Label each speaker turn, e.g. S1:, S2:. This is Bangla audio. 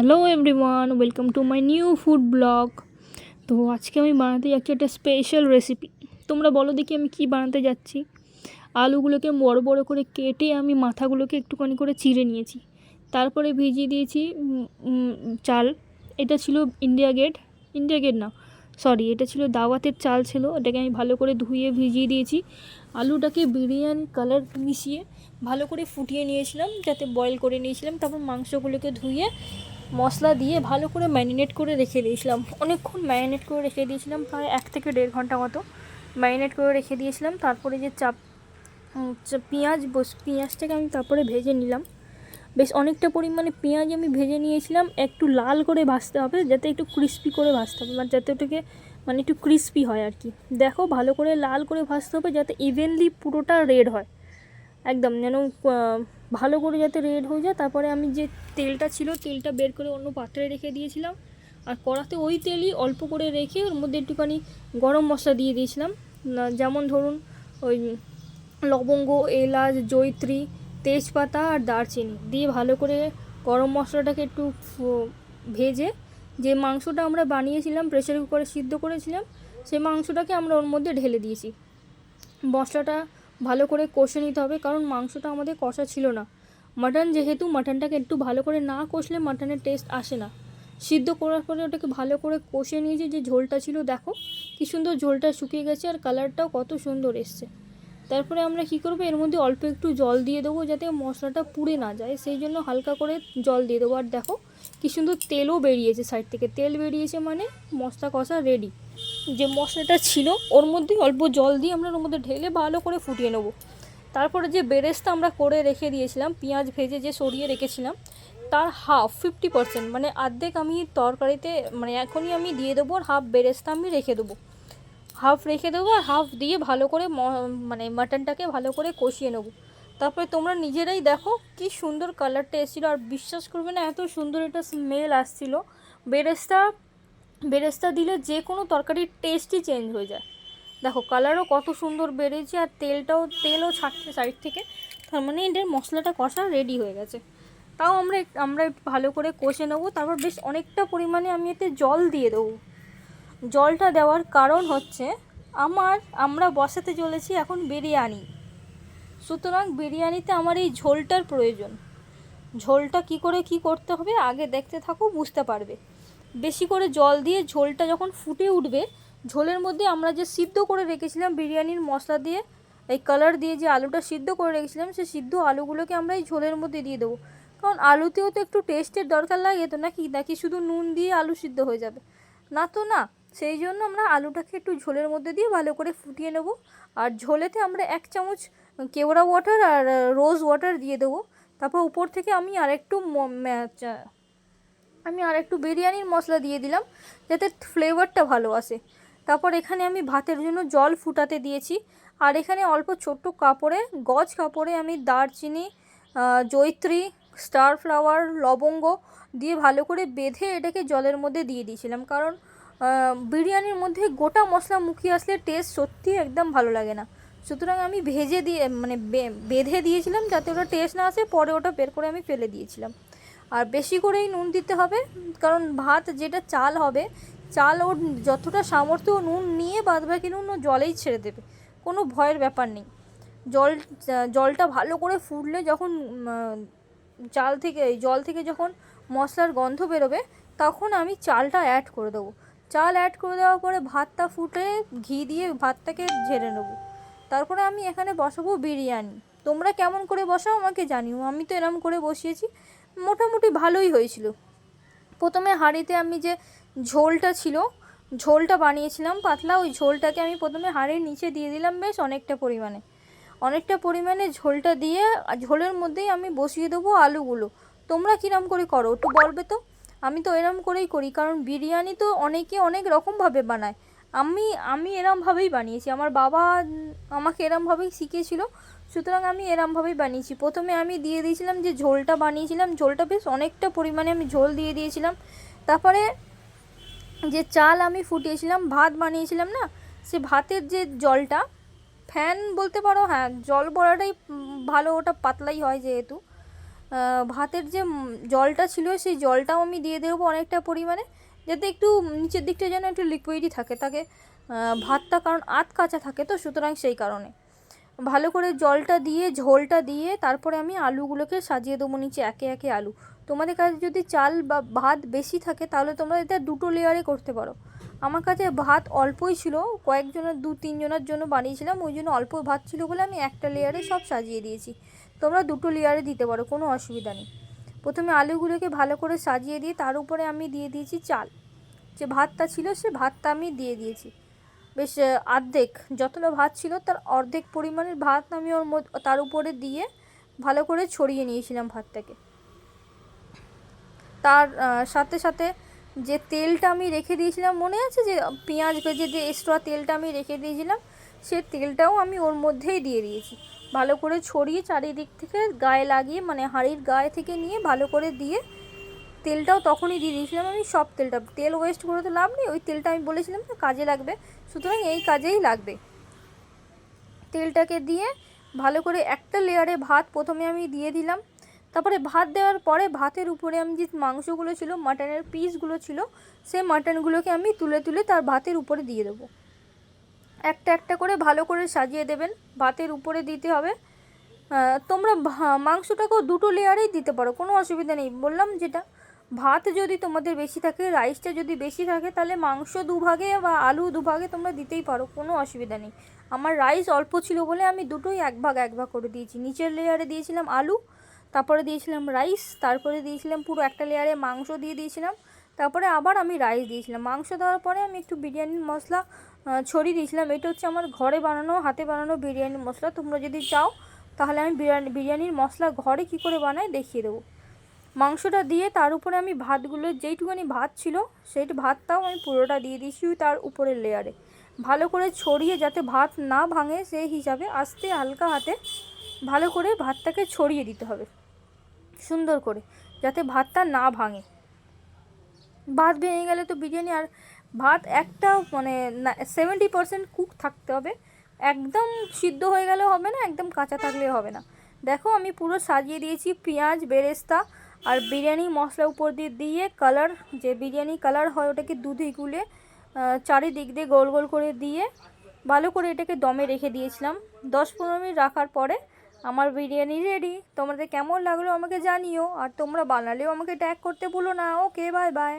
S1: Hello everyone, welcome to my new food blog. তো আজকে আমি বানাতে যাচ্ছি একটা স্পেশাল রেসিপি। তোমরা বলো দেখি আমি কি বানাতে যাচ্ছি। আলুগুলোকে বড় বড় করে কেটে আমি মাথাগুলোকে একটুখানি করে চিড়ে নিয়েছি। তারপরে ভিজিয়ে দিয়েছি চাল। এটা ছিল ইন্ডিয়া গেট না, সরি, এটা ছিল দাওয়াতের চাল ছিল। এটাকে আমি ভালো করে ধুয়ে ভিজিয়ে দিয়েছি। আলুটাকে বিরিয়ানি কালার মিশিয়ে ভালো করে ফুটিয়ে নিয়েছিলাম, যাতে বয়েল করে নিয়েছিলাম। তারপর মাংসগুলোকে ধুয়ে মশলা দিয়ে ভালো করে ম্যারিনেট করে রেখে দিয়েছিলাম। অনেকক্ষণ ম্যারিনেট করে রেখে দিয়েছিলাম, প্রায় 1 থেকে 1.5 ঘন্টা মতো ম্যারিনেট করে রেখে দিয়েছিলাম। তারপরে যে পেঁয়াজটাকে আমি তারপরে ভেজে নিলাম। বেশ অনেকটা পরিমাণে পেঁয়াজ আমি ভেজে নিয়েছিলাম। একটু লাল করে ভাজতে হবে, যাতে একটু ক্রিস্পি করে ভাজতে হবে, যাতে ওটাকে একটু ক্রিস্পি হয় আর কি। দেখো, ভালো করে লাল করে ভাজতে হবে, যাতে ইভেনলি পুরোটা রেড হয়, একদম যেন ভালো করে যাতে রেড হয়ে যায়। তারপরে আমি যে তেলটা ছিল, তেলটা বের করে অন্য পাত্রে রেখে দিয়েছিলাম। আর কড়াতে ওই তেলই অল্প করে রেখে ওর মধ্যে একটুখানি গরম মশলা দিয়ে দিয়েছিলাম। যেমন ধরুন ওই লবঙ্গ, এলাচ, জয়িত্রী, তেজপাতা আর দারচিনি দিয়ে ভালো করে গরম মশলাটাকে একটু ভেজে যে মাংসটা আমরা বানিয়েছিলাম, প্রেসার কুকারে সিদ্ধ করেছিলাম, সেই মাংসটাকে আমরা ওর মধ্যে ঢেলে দিয়েছি। মশলাটা ভালো করে কষে নিতে হবে, কারণ মাংসটা আমাদের কষা ছিল না। মাটন যেহেতু, মাটনটাকে একটু ভালো করে না কষলে মাটনের টেস্ট আসে না। সিদ্ধ করার পরে ওটাকে ভালো করে কষে নিয়েছি। যে ঝোলটা ছিল, দেখো কি সুন্দর ঝোলটা শুকিয়ে গেছে, আর কালারটাও কত সুন্দর এসছে। তারপরে আমরা কি করবো, এর মধ্যে অল্প একটু জল দিয়ে দেবো, যাতে মশলাটা পুড়ে না যায়, সেই জন্য হালকা করে জল দিয়ে দেবো। আর দেখো কি সুন্দর তেলও বেরিয়েছে, সাইড থেকে তেল বেরিয়েছে, মানে মশলা কষা রেডি। যে মশলাটা ছিল ওর মধ্যে অল্প জল দিয়ে আমরা ওর মধ্যে ঢেলে ভালো করে ফুটিয়ে নেবো। তারপরে যে বেরেস্তা আমরা করে রেখে দিয়েছিলাম, পেঁয়াজ ভেজে যে সরিয়ে রেখেছিলাম, তার 50% মানে অর্ধেক আমি তরকারিতে এখনই আমি দিয়ে দেবো, আর হাফ বেরেস্তা আমি রেখে দেবো। হাফ রেখে দেবো আর হাফ দিয়ে ভালো করে মাটনটাকে ভালো করে কষিয়ে নেবো। তারপরে তোমরা নিজেরাই দেখো কি সুন্দর কালারটা এসেছিলো, আর বিশ্বাস করবে না, এত সুন্দর একটা স্মেল আসছিলো। বেরেস্তা দিলে যে কোনো তরকারির টেস্টই চেঞ্জ হয়ে যায়। দেখো কালারও কত সুন্দর বেরিয়েছে, আর তেলও ছাড়ছে সাইড থেকে। তার মানে এদের মশলাটা কষা রেডি হয়ে গেছে। তাও আমরা একটু ভালো করে কষে নেবো। তারপর বেশ অনেকটা পরিমাণে আমি এতে জল দিয়ে দেবো। জলটা দেওয়ার কারণ হচ্ছে, আমরা বসাতে চলেছি এখন বিরিয়ানি, সুতরাং বিরিয়ানিতে আমার এই ঝোলটার প্রয়োজন। ঝোলটা কি করে কি করতে হবে আগে দেখতে থাকো, বুঝতে পারবে। বেশি করে জল দিয়ে ঝোলটা যখন ফুটে উঠবে, ঝোলের মধ্যে আমরা যে সিদ্ধ করে রেখেছিলাম বিরিয়ানির মশলা দিয়ে, এই কালার দিয়ে যে আলুটা সিদ্ধ করে রেখেছিলাম, সেই সিদ্ধ আলুগুলোকে আমরা এই ঝোলের মধ্যে দিয়ে দেবো। কারণ আলুতেও তো একটু টেস্টের দরকার লাগে, তো নাকি শুধু নুন দিয়ে আলু সিদ্ধ হয়ে যাবে, না তো না। সেই জন্য আমরা আলুটাকে একটু ঝোলের মধ্যে দিয়ে ভালো করে ফুটিয়ে নেব। আর ঝোলেতে আমরা 1 চামচ কেওড়া ওয়াটার আর রোজ ওয়াটার দিয়ে দেবো। তারপর উপর থেকে আমি আর একটু বিরিয়ানির মশলা দিয়ে দিলাম, যাতে ফ্লেভারটা ভালো আসে। তারপর এখানে আমি ভাতের জন্য জল ফুটাতে দিয়েছি। আর এখানে অল্প ছোট্ট গজ কাপড়ে আমি দারচিনি, জয়িত্রী, স্টার ফ্লাওয়ার, লবঙ্গ দিয়ে ভালো করে বেঁধে এটাকে জলের মধ্যে দিয়ে দিয়েছিলাম। কারণ বিরিয়ানির মধ্যে গোটা মশলা মুখিয়ে আসলে টেস্ট সত্যি একদম ভালো লাগে না। সুতরাং আমি বেঁধে দিয়েছিলাম, যাতে ওটা টেস্ট না আসে। পরে ওটা বের করে আমি ফেলে দিয়েছিলাম। আর বেশি করেই নুন দিতে হবে, কারণ ভাত যেটা চাল হবে, চাল ওর যতটা সামর্থ্য নুন নিয়ে বাদবাকি নুন ও জলেই ছেড়ে দেবে, কোনো ভয়ের ব্যাপার নেই। জলটা ভালো করে ফুটলে, যখন জল থেকে যখন মশলার গন্ধ বেরোবে, তখন আমি চালটা অ্যাড করে দেবো। চাল অ্যাড করে দেওয়ার পরে ভাতটা ফুটে ঘি দিয়ে ভাতটাকে ঝেড়ে নেবো। তারপরে আমি এখানে বসাবো বিরিয়ানি। তোমরা কেমন করে বসাও আমাকে জানিও। আমি তো এরম করে বসিয়েছি, মোটামুটি ভালোই হয়েছিল। প্রথমে হাঁড়িতে আমি যে ঝোলটা বানিয়েছিলাম পাতলা, ওই ঝোলটাকে আমি প্রথমে হাঁড়ির নিচে দিয়ে দিলাম বেশ অনেকটা পরিমাণে ঝোলটা দিয়ে, ঝোলের মধ্যেই আমি বসিয়ে দেবো আলুগুলো। তোমরা কিরম করে করো একটু বলবে তো? আমি তো এরম করেই করি, কারণ বিরিয়ানি তো অনেকে অনেক রকমভাবে বানায়। আমি এরমভাবেই বানিয়েছি, আমার বাবা আমাকে এরমভাবেই শিখিয়েছিল, সুতরাং আমি এরমভাবেই বানিয়েছি। প্রথমে আমি দিয়ে দিয়েছিলাম যে ঝোলটা বানিয়েছিলাম, ঝোলটা বেশ অনেকটা পরিমাণে আমি ঝোল দিয়ে দিয়েছিলাম। তারপরে যে চাল আমি ফুটিয়েছিলাম, ভাত বানিয়েছিলাম না, সে ভাতের যে জলটা, ফ্যান বলতে পারো, হ্যাঁ জল বলাটাই ভালো, ওটা পাতলাই হয় যেহেতু। ভাতের যে জলটা ছিল সেই জলটাও আমি দিয়ে দেবো অনেকটা পরিমাণে, যাতে একটু নিচের দিকটা যেন একটু লিকুইডই থাকে তাকে ভাতটা, কারণ আধ কাঁচা থাকে তো, সুতরাং সেই কারণে ভালো করে জলটা দিয়ে ঝোলটা দিয়ে তারপরে আমি আলুগুলোকে সাজিয়ে দেবো নিচে একে একে আলু। তোমাদের কাছে যদি চাল বা ভাত বেশি থাকে তাহলে তোমরা এটা 2টো লেয়ারে করতে পারো। আমার কাছে ভাত অল্পই ছিল, কয়েকজনের 2-3 জনের জন্য বানিয়েছিলাম, ওই জন্য অল্প ভাত ছিল বলে আমি একটা লেয়ারে সব সাজিয়ে দিয়েছি। তোমরা 2টো লেয়ারে দিতে পারো, কোনো অসুবিধা নেই। প্রথমে আলুগুলোকে ভালো করে সাজিয়ে দিয়ে তার উপরে আমি দিয়ে দিয়েছি চাল, যে ভাতটা ছিল সে ভাতটা আমি দিয়ে দিয়েছি। বেশ অর্ধেক, যতটা ভাত ছিল তার অর্ধেক পরিমাণের ভাত আমি তার উপরে দিয়ে ভালো করে ছড়িয়ে নিয়েছিলাম ভাতটাকে। তার সাথে সাথে যে তেলটা আমি রেখে দিয়েছিলাম, মনে আছে যে পেঁয়াজ ভেজে যে এক্সট্রা তেলটা আমি রেখে দিয়েছিলাম, সে তেলটাও আমি ওর মধ্যেই দিয়ে দিয়েছি। ভালো করে ছড়িয়ে চারিদিক থেকে গায়ে লাগিয়ে, মানে হাঁড়ির গায়ে থেকে নিয়ে ভালো করে দিয়ে তেলটাও তখনই দিয়ে দিয়েছিলাম আমি, সব তেল ওয়েস্ট করে তো লাভ নেই, ওই তেলটা আমি বলেছিলাম না কাজে লাগবে, সুতরাং এই কাজেই লাগবে। তেলটাকে দিয়ে ভালো করে একটা লেয়ারে ভাত প্রথমে আমি দিয়ে দিলাম। তারপরে ভাত দেওয়ার পরে ভাতের উপরে আমি যে মাংসগুলো ছিল, মাটনের পিসগুলো ছিল, সেই মাটনগুলোকে আমি তুলে তুলে তার ভাতের উপরে দিয়ে দেবো। একটা একটা করে ভালো করে সাজিয়ে দেবেন, ভাতের উপরে দিতে হবে। তোমরা মাংসটাকেও 2টো লেয়ারেই দিতে পারো, কোনো অসুবিধা নেই। বললাম যেটা, ভাত যদি তোমাদের বেশি থাকে, রাইসটা যদি বেশি থাকে, তাহলে মাংস 2 ভাগে বা আলু 2 ভাগে তোমরা দিতেই পারো, কোনো অসুবিধা নেই। আমার রাইস অল্প ছিল বলে আমি দুটোই এক ভাগ করে দিয়েছি। নিচের লেয়ারে দিয়েছিলাম আলু, তারপরে দিয়েছিলাম রাইস, তারপরে দিয়েছিলাম পুরো একটা লেয়ারে মাংস দিয়ে দিয়েছিলাম, তারপরে আবার আমি রাইস দিয়েছিলাম। মাংস দেওয়ার পরে আমি একটু বিরিয়ানির মশলা ছড়িয়ে দিয়েছিলাম। এটা হচ্ছে আমার ঘরে বানানো, হাতে বানানো বিরিয়ানির মশলা। তোমরা যদি চাও তাহলে আমি বিরিয়ানির মশলা ঘরে কী করে বানাই দেখিয়ে দেবো। মাংসটা দিয়ে তার উপরে আমি ভাতগুলো, যেইটুখানি ভাত ছিল সেই ভাতটাও আমি পুরোটা দিয়ে দিয়েছি তার উপরের লেয়ারে, ভালো করে ছড়িয়ে, যাতে ভাত না ভাঙে সেই হিসাবে আস্তে হালকা হাতে ভালো করে ভাতটাকে ছড়িয়ে দিতে হবে সুন্দর করে, যাতে ভাতটা না ভাঙে। ভাত ভেঙে গেলে তো বিরিয়ানি, আর ভাত একটা মানে 70% কুক থাকতে হবে, একদম সিদ্ধ হয়ে গেলেও হবে না, একদম কাঁচা থাকলেও হবে না। দেখো আমি পুরো সাজিয়ে দিয়েছি পেঁয়াজ বেরেস্তা আর বিরিয়ানি মশলা উপর দিয়ে দিয়ে কালার, যে বিরিয়ানি কালার হয় ওটাকে দুধে গুলে চারিদিক দিয়ে গোল গোল করে দিয়ে ভালো করে এটাকে দমে রেখে দিয়েছিলাম। 10-15 মিনিট রাখার পরে আমার বিরিয়ানি রেডি। তোমাদের কেমন লাগলো আমাকে জানিও, আর তোমরা বানালেও আমাকে ট্যাগ করতে ভুলো না। ওকে, বাই বাই।